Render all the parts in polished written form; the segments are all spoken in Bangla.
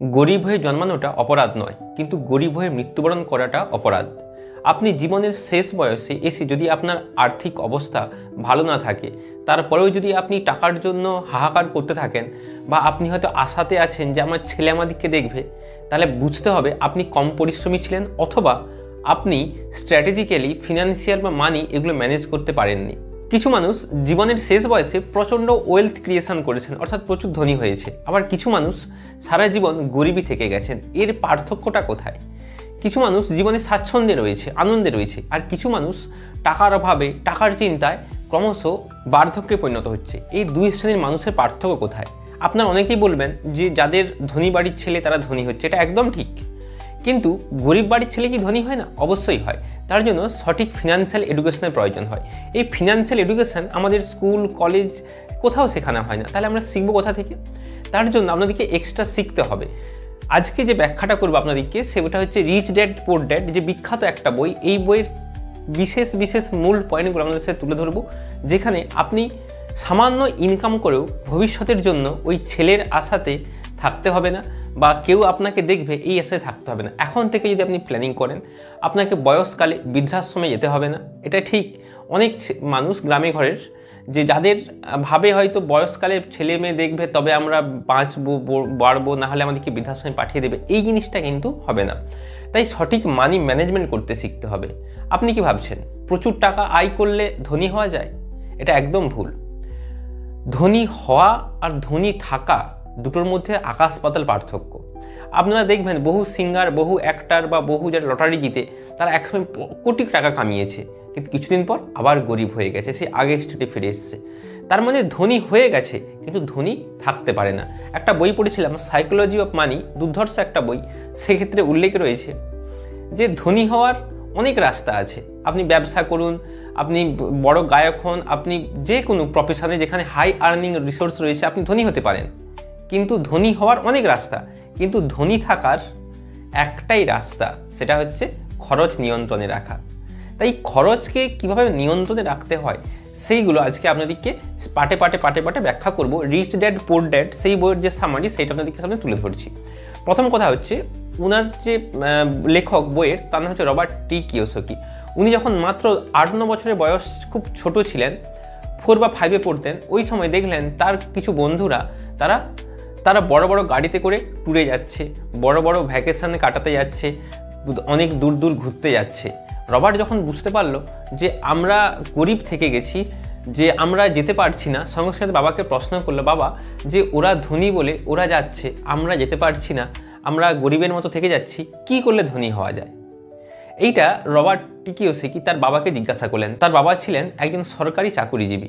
গরিব হয়ে জন্মানোটা অপরাধ নয়, কিন্তু গরিব হয়ে মৃত্যুবরণ করাটা অপরাধ। আপনি জীবনের শেষ বয়সে এসে যদি আপনার আর্থিক অবস্থা ভালো না থাকে, তারপরেও যদি আপনি টাকার জন্য হাহাকার করতে থাকেন, বা আপনি হয়তো আশাতে আছেন যে আমার ছেলে আমাদেরকে দেখবে, তাহলে বুঝতে হবে আপনি কম পরিশ্রমী ছিলেন, অথবা আপনি স্ট্র্যাটেজিক্যালি ফিনান্সিয়াল বা মানি এগুলো ম্যানেজ করতে পারেননি। কিছু মানুষ জীবনের শেষ বয়সে প্রচণ্ড ওয়েলথ ক্রিয়েশন করেছেন, অর্থাৎ প্রচুর ধনী হয়েছে। আবার কিছু মানুষ সারা জীবন গরিবই থেকে গেছেন। এর পার্থক্যটা কোথায়? কিছু মানুষ জীবনে স্বাচ্ছন্দ্যে রয়েছে, আনন্দে রয়েছে, আর কিছু মানুষ টাকার অভাবে, টাকার চিন্তায় ক্রমশ বার্ধক্যে পরিণত হচ্ছে। এই দুই শ্রেণীর মানুষের পার্থক্য কোথায়? আপনার অনেকেই বলবেন যে যাদের ধনী বাড়ির ছেলে তারা ধনী হচ্ছে, এটা একদম ঠিক। কিন্তু গরিব বাড়ির ছেলে কি ধনী হয় না? অবশ্যই হয়। তার জন্য সঠিক ফিনান্সিয়াল এডুকেশনের প্রয়োজন হয়। এই ফিনান্সিয়াল এডুকেশন আমাদের স্কুল, কলেজ কোথাও শেখানো হয় না। তাহলে আমরা শিখবো কোথা থেকে? তার জন্য আপনাদেরকে এক্সট্রা শিখতে হবে। আজকে যে ব্যাখ্যাটা করবো আপনাদেরকে, সেটা হচ্ছে রিচ ড্যাড পুয়ার ড্যাড, যে বিখ্যাত একটা বই। এই বইয়ের বিশেষ বিশেষ মূল পয়েন্টগুলো আপনাদের সাথে তুলে ধরবো, যেখানে আপনি সামান্য ইনকাম করেও ভবিষ্যতের জন্য ওই ছেলের আশাতে থাকতে হবে না, বা কেউ আপনাকে দেখবে এই আশায় থাকতে হবে না। এখন থেকে যদি আপনি প্ল্যানিং করেন, আপনাকে বয়সকালে বৃদ্ধাশ্রমে যেতে হবে না। এটা ঠিক। অনেক মানুষ গ্রামে ঘরের যে যাদের ভাবে হয়তো বয়সকালে ছেলে মেয়ে দেখবে তবে আমরা বাঁচবো, বাড়বো, না হলে আমাদেরকে বৃদ্ধাশ্রমে পাঠিয়ে দেবে, এই জিনিসটা কিন্তু হবে না। তাই সঠিক মানি ম্যানেজমেন্ট করতে শিখতে হবে। আপনি কি ভাবছেন প্রচুর টাকা আয় করলে ধনী হওয়া যায়? এটা একদম ভুল। ধনী হওয়া আর ধনী থাকা দুটোর মধ্যে আকাশ পাতাল পার্থক্য। আপনারা দেখবেন বহু সিঙ্গার, বহু অ্যাক্টার বা বহু যারা লটারি জিতে তারা একসময় কোটি টাকা কামিয়েছে, কিন্তু কিছুদিন পর আবার গরিব হয়ে গেছে, সে আগের স্টেটে ফিরে এসছে। তার মানে ধনী হয়ে গেছে কিন্তু ধনী থাকতে পারে না। একটা বই পড়েছিলাম, সাইকোলজি অফ মানি, দুর্ধর্ষ একটা বই। সেক্ষেত্রে উল্লেখ রয়েছে যে ধনী হওয়ার অনেক রাস্তা আছে। আপনি ব্যবসা করুন, আপনি বড় গায়ক হন, আপনি যে কোনো প্রফেশনে যেখানে হাই আর্নিং রিসোর্স রয়েছে আপনি ধনী হতে পারেন। কিন্তু ধনী হওয়ার অনেক রাস্তা, কিন্তু ধনী থাকার একটাই রাস্তা, সেটা হচ্ছে খরচ নিয়ন্ত্রণে রাখা। তাই খরচকে কিভাবে নিয়ন্ত্রণে রাখতে হয় সেইগুলো আজকে আপনাদেরকে পাটে পাটে পাটে পাটে ব্যাখ্যা করব। রিচ ড্যাড পুয়ার ড্যাড সেই বইয়ের যে সামারি, সেইটা আপনাদেরকে সামনে তুলে ধরছি। প্রথম কথা হচ্ছে, ওনার যে লেখক বইয়ের, তার নাম হচ্ছে রবার্ট টি কিওসাকি। উনি যখন মাত্র 8-9 বছরের বয়স, খুব ছোট ছিলেন, 4 বা 5-এ পড়তেন, ওই সময় দেখলেন তার কিছু বন্ধুরা তারা বড় বড় গাড়িতে করে ট্যুরে যাচ্ছে, বড় বড় ভ্যাকেশনে কাটাতে যাচ্ছে, অনেক দূর দূর ঘুরতে যাচ্ছে। রবার্ট যখন বুঝতে পারলো যে আমরা গরিব থেকে গেছি, যে আমরা যেতে পারছি না, সঙ্গে সঙ্গে বাবাকে প্রশ্ন করলো, বাবা যে ওরা ধনী বলে ওরা যাচ্ছে, আমরা যেতে পারছি না, আমরা গরিবের মতো থেকে যাচ্ছি, কি করলে ধনী হওয়া যায়? এইটা রবার্ট টি কিওসাকি তার বাবাকে জিজ্ঞাসা করলেন। তার বাবা ছিলেন একজন সরকারি চাকুরিজীবী,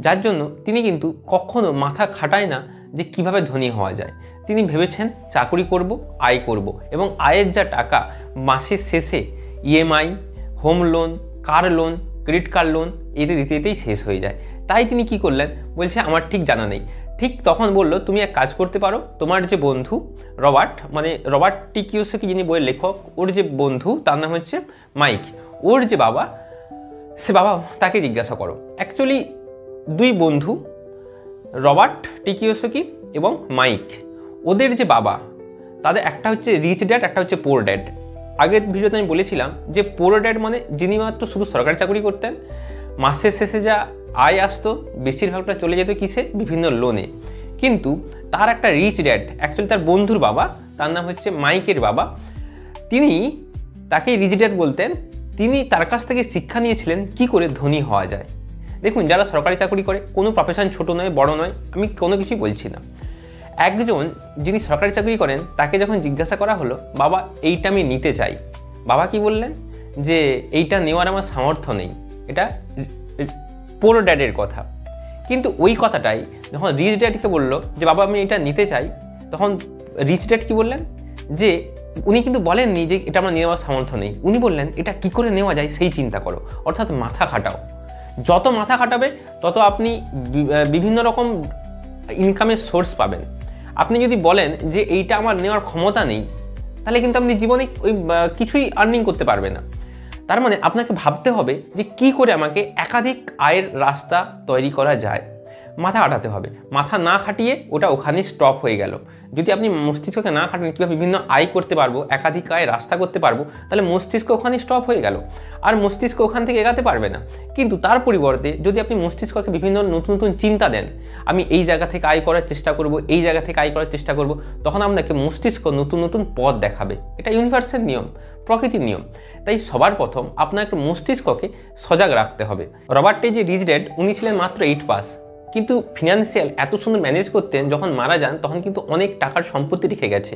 যার জন্য তিনি কিন্তু কখনো মাথা খাটায় না যে কিভাবে ধনী হওয়া যায়। তিনি ভেবেছেন চাকরি করব, আয় করব, এবং আয়ের যা টাকা মাসের শেষে EMI, home loan, car loan, credit card loan এতে দিতে দিতেই শেষ হয়ে যায়। তাই তিনি কি করলেন, বলছে আমার ঠিক জানা নেই। ঠিক তখন বলল, তুমি এক কাজ করতে পারো, তোমার যে বন্ধু রবার্ট, মানে রবার্ট টি কিওসাকি যিনি বইয়ের লেখক, ওর যে বন্ধু তার নাম হচ্ছে মাইক, ওর যে বাবা, সে বাবা তাকে জিজ্ঞাসা করো। অ্যাকচুয়ালি দুই বন্ধু, রবার্ট টি কিওসাকি এবং মাইক, ওদের যে বাবা, তাদের একটা হচ্ছে রিচ ড্যাড, একটা হচ্ছে পুয়ার ড্যাড। আগের ভিডিওতে আমি বলেছিলাম যে পুয়ার ড্যাড মানে যিনি মাত্র শুধু সরকারি চাকরি করতেন, মাসের শেষে যা আয় আসতো বেশিরভাগটা চলে যেত কিসে? বিভিন্ন লোনে। কিন্তু তার একটা রিচ ড্যাড, অ্যাকচুয়ালি তার বন্ধুর বাবা, তার নাম হচ্ছে মাইকের বাবা, তিনি তাকে রিচ ড্যাড বলতেন। তিনি তার কাছ থেকে শিক্ষা নিয়েছিলেন কি করে ধনী হওয়া যায়। দেখুন, যারা সরকারি চাকরি করে, কোনো প্রফেশন ছোট নয় বড় নয়, আমি কোনো কিছুই বলছি না। একজন যিনি সরকারি চাকরি করেন, তাকে যখন জিজ্ঞাসা করা হলো, বাবা এইটা আমি নিতে চাই, বাবা কি বললেন, যে এইটা নেওয়ার আমার সামর্থ্য নেই। এটা পুয়ার ড্যাডের কথা। কিন্তু ওই কথাটাই যখন রিচ ড্যাডকে বললো যে বাবা আমি এটা নিতে চাই, তখন রিচ ড্যাড কি বললেন, যে উনি কিন্তু বলেননি যে এটা আমার নেওয়ার সামর্থ্য নেই, উনি বললেন এটা কি করে নেওয়া যায় সেই চিন্তা করো, অর্থাৎ মাথা খাটাও। যত মাথা খাটাবে তত আপনি বিভিন্ন রকম ইনকামের সোর্স পাবেন। আপনি যদি বলেন যে এইটা আমার নেওয়ার ক্ষমতা নেই, তাহলে কিন্তু আপনি জীবনে ওই কিছুই আর্নিং করতে পারবে না। তার মানে আপনাকে ভাবতে হবে যে কি করে আমাকে একাধিক আয়ের রাস্তা তৈরি করা যায়। মাথা খাটাতে হবে। মাথা না খাটিয়ে ওটা ওখানে স্টপ হয়ে গেল। যদি আপনি মস্তিষ্ককে না খাটান কীভাবে বিভিন্ন আয় করতে পারবো, একাধিক আয় রাস্তা করতে পারবো, তাহলে মস্তিষ্ক ওখানে স্টপ হয়ে গেল, আর মস্তিষ্ক ওখান থেকে এগাতে পারবে না। কিন্তু তার পরিবর্তে যদি আপনি মস্তিষ্ককে বিভিন্ন নতুন নতুন চিন্তা দেন, আমি এই জায়গা থেকে আয় করার চেষ্টা করব, এই জায়গা থেকে আয় করার চেষ্টা করব, তখন আপনাকে মস্তিষ্ক নতুন নতুন পথ দেখাবে। এটা ইউনিভার্সাল নিয়ম, প্রকৃতির নিয়ম। তাই সবার প্রথম আপনাকে মস্তিষ্ককে সজাগ রাখতে হবে। রবার্ট টি রিচ ড্যাড উনি ছিলেন মাত্র 8 পাস, কিন্তু ফিনান্সিয়াল এত সুন্দর ম্যানেজ করতেন, যখন মারা যান তখন কিন্তু অনেক টাকার সম্পত্তি রেখে গেছে।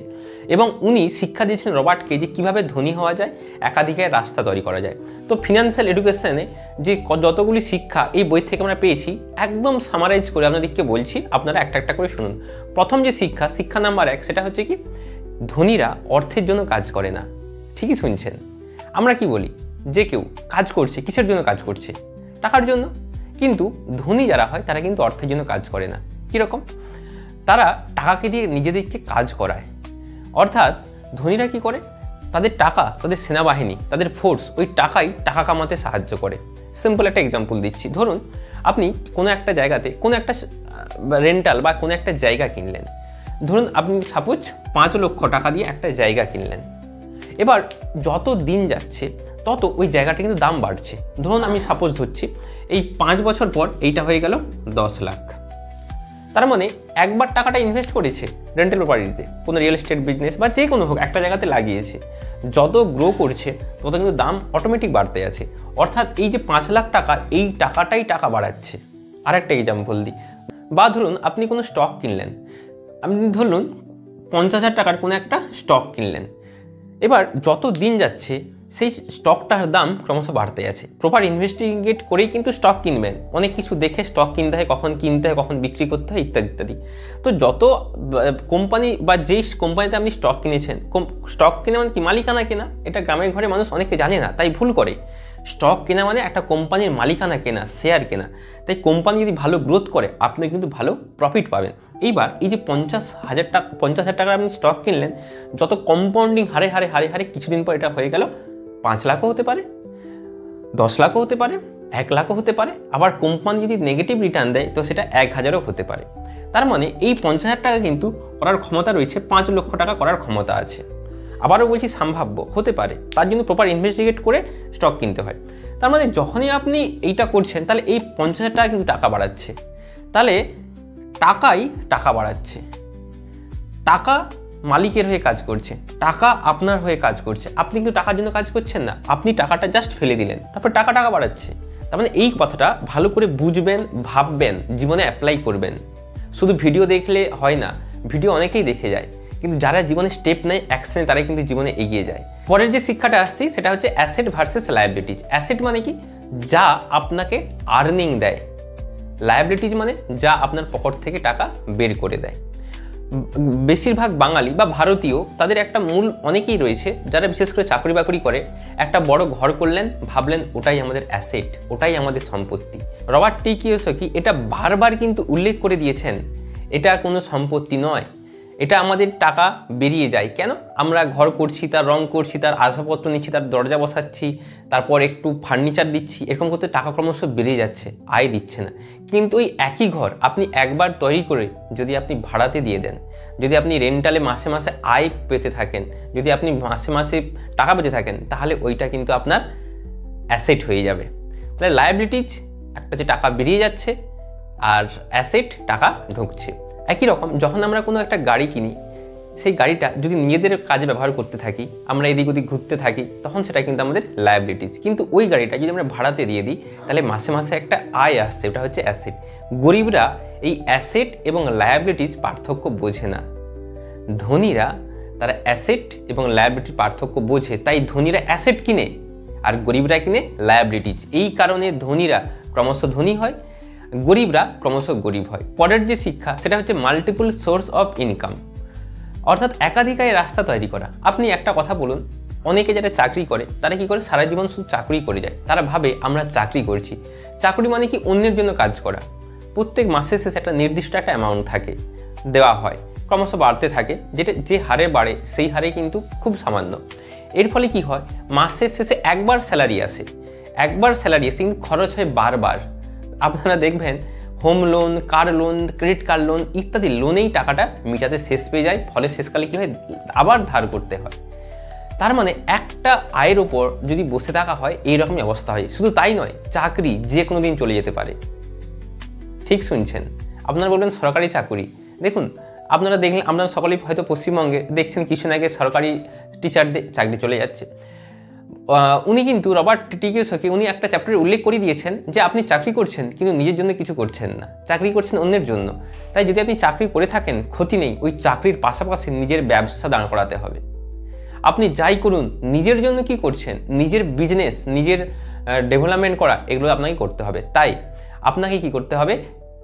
এবং উনি শিক্ষা দিয়েছিলেন রবার্টকে যে কীভাবে ধনী হওয়া যায়, একাধিকের রাস্তা তৈরি করা যায়। তো ফিনান্সিয়াল এডুকেশনে যে যতগুলি শিক্ষা এই বই থেকে আমরা পেয়েছি, একদম সামারাইজ করে আপনাদেরকে বলছি, আপনারা একটা একটা করে শুনুন। প্রথম যে শিক্ষা নাম্বার 1, সেটা হচ্ছে কি, ধনীরা অর্থের জন্য কাজ করে না। ঠিকই শুনছেন। আমরা কি বলি, যে কেউ কাজ করছে, কিসের জন্য কাজ করছে? টাকার জন্য। কিন্তু ধনী যারা হয় তারা কিন্তু অর্থের জন্য কাজ করে না। কীরকম? তারা টাকাকে দিয়ে নিজেদেরকে কাজ করায়। অর্থাৎ ধনীরা কি করে, তাদের টাকা, তাদের সেনাবাহিনী, তাদের ফোর্স, ওই টাকা কামাতে সাহায্য করে। সিম্পল একটা এক্সাম্পল দিচ্ছি। ধরুন আপনি কোনো একটা জায়গাতে কোনো একটা রেন্টাল বা কোনো একটা জায়গা কিনলেন। ধরুন আপনি সাপোজ 5 লক্ষ টাকা দিয়ে একটা জায়গা কিনলেন। এবার যত দিন যাচ্ছে তত ওই জায়গাটা কিন্তু দাম বাড়ছে। ধরুন আমি সাপোজ ধরছি, এই 5 বছর পর এইটা হয়ে গেল 10 লাখ। তার মানে একবার টাকাটা ইনভেস্ট করেছে রেন্টাল প্রপার্টিতে, কোনো রিয়েল এস্টেট বিজনেস বা যে কোনো হোক একটা জায়গাতে লাগিয়েছে। যত গ্রো করছে তত কিন্তু দাম অটোমেটিক বাড়তে আছে। অর্থাৎ এই যে 5 লাখ টাকা, এই টাকাটাই টাকা বাড়াচ্ছে। আরেকটা এক্সাম্পল দিই। বা ধরুন আপনি কোনো স্টক কিনলেন, আপনি ধরুন 50,000 টাকার কোনো একটা স্টক কিনলেন। এবার যত দিন যাচ্ছে সেই স্টকটার দাম ক্রমশ বাড়তে আছে। প্রপার ইনভেস্টিগেট করেই কিন্তু স্টক কিনবেন, অনেক কিছু দেখে স্টক কিনতে হয়, কখন কিনতে হয়, কখন বিক্রি করতে হয়, ইত্যাদি ইত্যাদি। তো যত কোম্পানি বা যেই কোম্পানিতে আপনি স্টক কিনেছেন, স্টক কেনা মানে কি, মালিকানা কেনা। এটা গ্রামের ঘরে মানুষ অনেকে জানে না, তাই ভুল করে। স্টক কেনা মানে একটা কোম্পানির মালিকানা কেনা, শেয়ার কেনা। তাই কোম্পানি যদি ভালো গ্রোথ করে আপনি কিন্তু ভালো প্রফিট পাবেন। এইবার এই যে 50,000 টাকার আপনি স্টক কিনলেন, যত কম্পাউন্ডিং হারে হারে হারে হারে কিছুদিন পর এটা হয়ে গেল 5 লাখও হতে পারে, 10 লাখও হতে পারে, 1 লাখও হতে পারে। আবার কোম্পানি যদি নেগেটিভ রিটার্ন দেয় তো সেটা 1000ও হতে পারে। তার মানে এই 50,000 টাকা কিন্তু করার ক্ষমতা রয়েছে, 5 লক্ষ টাকা করার ক্ষমতা আছে। আবারও বলছি সম্ভাব্য হতে পারে, তার জন্য প্রপার ইনভেস্টিগেট করে স্টক কিনতে হয়। তার মানে যখনই আপনি এইটা করছেন তাহলে এই 50,000 টাকা কিন্তু টাকা বাড়াচ্ছে। তাহলে টাকাই টাকা বাড়াচ্ছে। টাকা মালিকের হয়ে কাজ করছে, টাকা আপনার হয়ে কাজ করছে। আপনি কিন্তু টাকার জন্য কাজ করছেন না, আপনি টাকাটা জাস্ট ফেলে দিলেন, তারপর টাকা বাড়াচ্ছে। তার মানে এই কথাটা ভালো করে বুঝবেন, ভাববেন, জীবনে অ্যাপ্লাই করবেন। শুধু ভিডিও দেখলে হয় না, ভিডিও অনেকেই দেখে যায়, কিন্তু যারা জীবনে স্টেপ নেয়, অ্যাকশনে, তারাই কিন্তু জীবনে এগিয়ে যায়। পরের যে শিক্ষাটা আসছি সেটা হচ্ছে অ্যাসেট ভার্সেস লায়াবিলিটিজ। অ্যাসেট মানে কি, যা আপনাকে আর্নিং দেয়। লায়াবিলিটিজ মানে যা আপনার পকেট থেকে টাকা বের করে দেয়। বেশিরভাগ বাঙালি বা ভারতীয়, তাদের একটা মূল অনেকেই রয়েছে যারা বিশেষ করে চাকরি বাকরি করে, একটা বড় ঘর করলেন, ভাবলেন ওটাই আমাদের অ্যাসেট, ওটাই আমাদের সম্পত্তি। রবার্ট টি কিওসাকি এটা বারবার কিন্তু উল্লেখ করে দিয়েছেন, এটা কোনো সম্পত্তি নয়, এটা আমাদের টাকা বেরিয়ে যায়। কেন? আমরা ঘর করছি, তার রং করছি, তার আসবাবপত্র নিচ্ছি, তার দরজা বসাচ্ছি, তারপর একটু ফার্নিচার দিচ্ছি, এরকম করতে টাকা ক্রমশ বেরিয়ে যাচ্ছে, আয় দিচ্ছে না। কিন্তু ওই একই ঘর আপনি একবার তৈরি করে যদি আপনি ভাড়াতে দিয়ে দেন, যদি আপনি রেন্টালে মাসে মাসে আয় পেতে থাকেন, যদি আপনি মাসে মাসে টাকা পেতে থাকেন, তাহলে ওইটা কিন্তু আপনার অ্যাসেট হয়ে যাবে। তাহলে লায়াবিলিটিজ একটা যে টাকা বেরিয়ে যাচ্ছে, আর অ্যাসেট টাকা ঢুকছে। একই রকম যখন আমরা কোনো একটা গাড়ি কিনি, সেই গাড়িটা যদি নিজেদের কাজে ব্যবহার করতে থাকি, আমরা এদিক ওদিক ঘুরতে থাকি, তখন সেটা কিন্তু আমাদের লায়াবিলিটিজ। কিন্তু ওই গাড়িটা যদি আমরা ভাড়াতে দিয়ে দিই, তাহলে মাসে মাসে একটা আয় আসছে, ওটা হচ্ছে অ্যাসেট। গরিবরা এই অ্যাসেট এবং লায়াবিলিটিজ পার্থক্য বোঝে না। ধনীরা তারা অ্যাসেট এবং লায়াবিলিটির পার্থক্য বোঝে, তাই ধনীরা অ্যাসেট কিনে আর গরিবরা কিনে লায়াবিলিটিজ। এই কারণে ধনীরা ক্রমশ ধনী হয়, গরিবরা ক্রমশ গরিব হয়। পরের যে শিক্ষা সেটা হচ্ছে মাল্টিপল সোর্স অফ ইনকাম, অর্থাৎ একাধিক আয়ের রাস্তা তৈরি করা। আপনি একটা কথা বলুন, অনেকে যারা চাকরি করে তারা কি করে, সারা জীবন শুধু চাকরি করে যায়। তারা ভাবে আমরা চাকরি করছি। চাকরি মানে কি, অন্যের জন্য কাজ করা। প্রত্যেক মাসের শেষে একটা নির্দিষ্ট একটা অ্যামাউন্ট থাকে, দেওয়া হয়, ক্রমশ বাড়তে থাকে, যেটা যে হারে বাড়ে সেই হারে কিন্তু খুব সামান্য। এর ফলে কি হয়, মাসের শেষে একবার স্যালারি আসে, কিন্তু খরচ হয় বারবার। আপনারা দেখবেন home loan, car loan, credit card loan ইত্যাদি লোনেই টাকাটা মিটাতে শেষ পেয়ে যায়, ফলে শেষকালে কী হয়, আবার ধার করতে হয়। তার মানে একটা আয়ের ওপর যদি বসে থাকা হয় এইরকমই অবস্থা হয়। শুধু তাই নয়, চাকরি যে কোনো দিন চলে যেতে পারে। ঠিক শুনছেন, আপনারা বলবেন সরকারি চাকরি। দেখুন, আপনারা দেখলেন, আপনারা সকলেই হয়তো পশ্চিমবঙ্গে দেখছেন কিছুদিন আগে সরকারি টিচারদের চাকরি চলে যাচ্ছে। উনি কিন্তু রবার্ট টি কিওসাকি উনি একটা চ্যাপ্টারে উল্লেখ করে দিয়েছেন যে আপনি চাকরি করছেন কিন্তু নিজের জন্য কিছু করছেন না, চাকরি করছেন অন্যের জন্য। তাই যদি আপনি চাকরি করে থাকেন ক্ষতি নেই, ওই চাকরির পাশাপাশি নিজের ব্যবসা দাঁড় করাতে হবে। আপনি যাই করুন, নিজের জন্য কি করছেন, নিজের বিজনেস, নিজের ডেভেলপমেন্ট করা, এগুলো আপনাকে করতে হবে। তাই আপনাকে কি করতে হবে,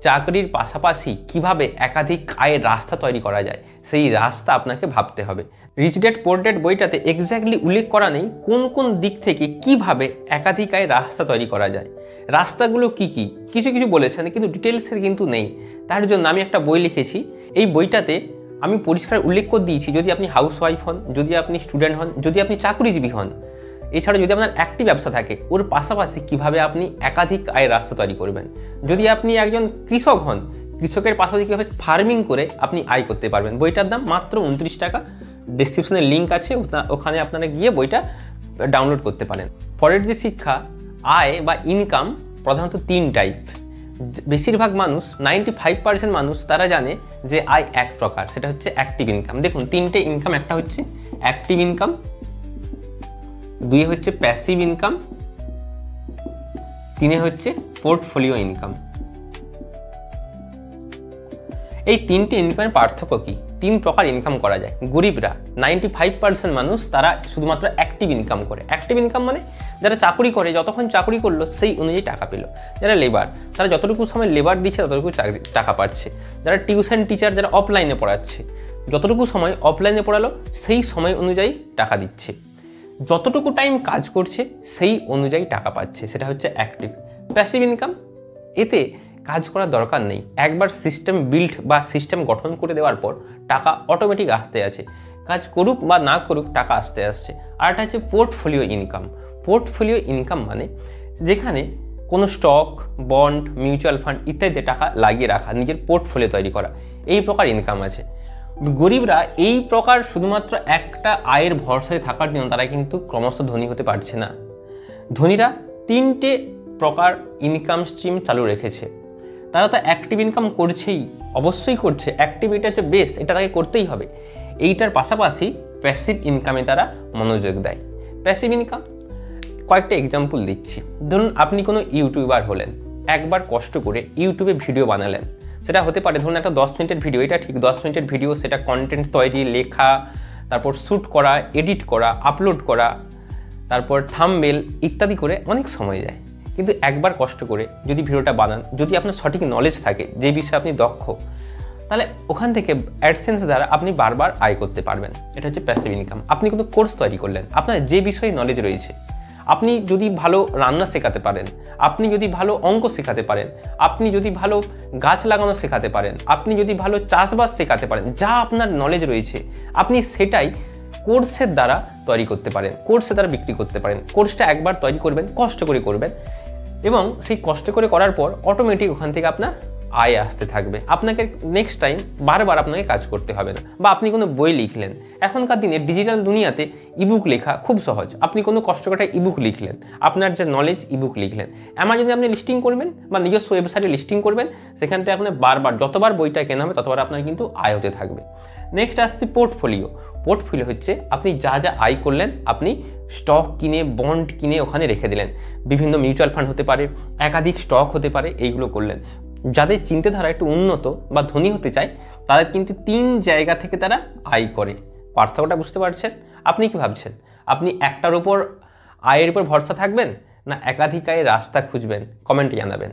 চাকরির পাশাপাশি কিভাবে একাধিক আয়ের রাস্তা তৈরি করা যায় সেই রাস্তা আপনাকে ভাবতে হবে। রিচ ড্যাড পুয়ার ড্যাড বইটাতে এক্স্যাক্টলি উল্লেখ করা নেই কোন কোন দিক থেকে কিভাবে একাধিক আয়ের রাস্তা তৈরি করা যায়। রাস্তাগুলো কি কি কিছু কিছু বলেছেন, কিন্তু ডিটেলসে কিন্তু নেই। তার জন্য আমি একটা বই লিখেছি। এই বইটাতে আমি পরিষ্কার উল্লেখ করে দিয়েছি, যদি আপনি হাউসওয়াইফ হন, যদি আপনি স্টুডেন্ট হন, যদি আপনি চাকরিজীবী হন, এছাড়া যদি আপনার একটি ব্যবসা থাকে, ওর পাশাপাশি কিভাবে আপনি একাধিক আয়ের রাস্তা তৈরি করবেন। যদি আপনি একজন কৃষক হন, কৃষকের পাশাপাশি কীভাবে ফার্মিং করে আপনি আয় করতে পারবেন। বইটার দাম মাত্র 29 টাকা। ডেসক্রিপশনে লিঙ্ক আছে, ওখানে আপনারা গিয়ে বইটা ডাউনলোড করতে পারেন। পরের যে শিক্ষা, আয় বা ইনকাম প্রধানত 3 টাইপ। বেশিরভাগ মানুষ 95% মানুষ তারা জানে যে আয় এক প্রকার, সেটা হচ্ছে অ্যাক্টিভ ইনকাম। দেখুন 3টে ইনকাম, একটা হচ্ছে অ্যাক্টিভ ইনকাম, 2 হচ্ছে প্যাসিভ ইনকাম, 3 হচ্ছে পোর্টফোলিও ইনকাম। এই 3টে ইনকামের পার্থক্য কি? 3 প্রকার ইনকাম করা যায়। গরিবরা 95% মানুষ তারা শুধুমাত্র অ্যাক্টিভ ইনকাম করে। অ্যাক্টিভ ইনকাম মানে যারা চাকরি করে, যতক্ষণ চাকরি করলো সেই অনুযায়ী টাকা পেল। যারা লেবার, তারা যতটুকু সময় লেবার দিচ্ছে ততটুকু টাকা পাচ্ছে। যারা টিউশন টিচার, যারা অফলাইনে পড়াচ্ছে, যতটুকু সময় অফলাইনে পড়ালো সেই সময় অনুযায়ী টাকা দিচ্ছে। যতটুকু টাইম কাজ করছে সেই অনুযায়ী টাকা পাচ্ছে, সেটা হচ্ছে অ্যাক্টিভ। প্যাসিভ ইনকাম, এতে কাজ করার দরকার নেই, একবার সিস্টেম বিল্ড বা সিস্টেম গঠন করে দেওয়ার পর টাকা অটোমেটিক আসতে আছে, কাজ করুক বা না করুক টাকা আসতে আসছে। আর একটা হচ্ছে পোর্টফোলিও ইনকাম। পোর্টফোলিও ইনকাম মানে যেখানে কোনো স্টক, বন্ড, মিউচুয়াল ফান্ড ইত্যাদিতে টাকা লাগিয়ে রাখা, নিজের পোর্টফোলিও তৈরি করা, এই প্রকার ইনকাম আছে। গরিবরা এই প্রকার শুধুমাত্র একটা আয়ের ভরসায় থাকার জন্য তারা কিন্তু ক্রমশ ধনী হতে পারছে না। ধনীরা 3টে প্রকার ইনকাম স্ট্রিম চালু রেখেছে। তারা তো অ্যাক্টিভ ইনকাম করছেই, অবশ্যই করছে, অ্যাক্টিভ এটা হচ্ছে বেস, এটা তাকে করতেই হবে। এইটার পাশাপাশি প্যাসিভ ইনকামে তারা মনোযোগ দেয়। প্যাসিভ ইনকাম কয়েকটা এক্সাম্পল দিচ্ছি। ধরুন আপনি কোনো ইউটিউবার হলেন, একবার কষ্ট করে ইউটিউবে ভিডিও বানালেন, সেটা হতে পারে ধরুন একটা 10 মিনিটের ভিডিও, এটা ঠিক 10 মিনিটের ভিডিও, সেটা কন্টেন্ট তৈরি, লেখা, তারপর শ্যুট করা, এডিট করা, আপলোড করা, তারপর থাম্বনেল ইত্যাদি করে অনেক সময় যায়। কিন্তু একবার কষ্ট করে যদি ভিডিওটা বানান, যদি আপনার সঠিক নলেজ থাকে, যে বিষয়ে আপনি দক্ষ, তাহলে ওখান থেকে অ্যাডসেন্স দ্বারা আপনি বারবার আয় করতে পারবেন। এটা হচ্ছে প্যাসিভ ইনকাম। আপনি কোনো কোর্স তৈরি করলেন, আপনার যে বিষয়ে নলেজ রয়েছে, আপনি যদি ভালো রান্না শেখাতে পারেন, আপনি যদি ভালো অঙ্ক শেখাতে পারেন, আপনি যদি ভালো গাছ লাগানো শেখাতে পারেন, আপনি যদি ভালো চাষবাস শেখাতে পারেন, যা আপনার নলেজ রয়েছে আপনি সেটাই কোর্সের দ্বারা তৈরি করতে পারেন, কোর্সের দ্বারা বিক্রি করতে পারেন। কোর্সটা একবার তৈরি করবেন, কষ্ট করে করবেন, এবং সেই কষ্ট করে করার পর অটোমেটিক ওখান থেকে আপনার আয় আসতে থাকবে। আপনাকে নেক্সট টাইম বারবার আপনাকে কাজ করতে হবে না। বা আপনি কোনো বই লিখলেন, এখনকার দিনে ডিজিটাল দুনিয়াতে ইবুক লেখা খুব সহজ। আপনি কোনো কষ্ট করে ইবুক লিখলেন, আপনার যে নলেজ, ইবুক লিখলেন, অ্যামাজনে আপনি লিস্টিং করবেন বা নিজস্ব ওয়েবসাইটে লিস্টিং করবেন, সেখান থেকে আপনার বারবার যতবার বইটা কেনা হবে ততবার আপনার কিন্তু আয় হতে থাকবে। নেক্সট আসছে পোর্টফোলিও। পোর্টফোলিও হচ্ছে আপনি যা যা আয় করলেন, আপনি স্টক কিনে, বন্ড কিনে ওখানে রেখে দিলেন, বিভিন্ন মিউচুয়াল ফান্ড হতে পারে, একাধিক স্টক হতে পারে, এইগুলো করলেন। যাদের চিন্তাধারা একটু উন্নত বা ধনী হতে চায়, তাদের কিন্তু 3 জায়গা থেকে তারা আয় করে। পার্থক্যটা বুঝতে পারছেন? আপনি কি ভাবছেন? আপনি একটার উপর আয়ের উপর ভরসা থাকবেন না একাধিক আয়ের রাস্তা খুঁজবেন? কমেন্টে জানাবেন।